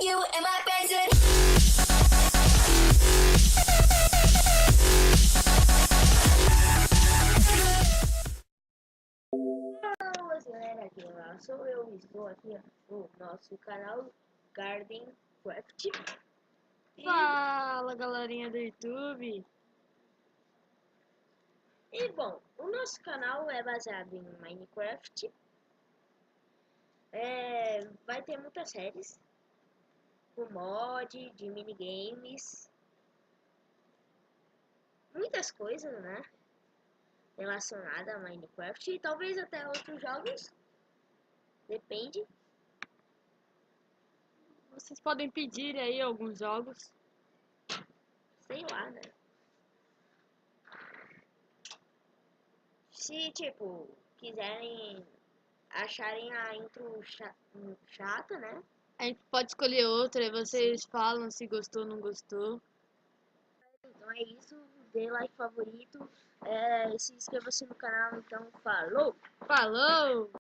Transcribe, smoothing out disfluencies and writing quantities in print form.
You and my president. Fala galera, aqui sou eu, estou aqui no nosso canal Garden Craft. Fala galerinha do YouTube! E bom, o nosso canal é baseado em Minecraft. Vai ter muitas séries, com mod, de minigames, muitas coisas, né? Relacionada a Minecraft e talvez até outros jogos. Depende. Vocês podem pedir aí alguns jogos. Sei lá, né? Se, tipo, quiserem acharem a intro chata, né? A gente pode escolher outra e vocês falam se gostou ou não gostou. Então é isso. Dê like favorito. Se inscreva-se no canal. Então, falou! Falou!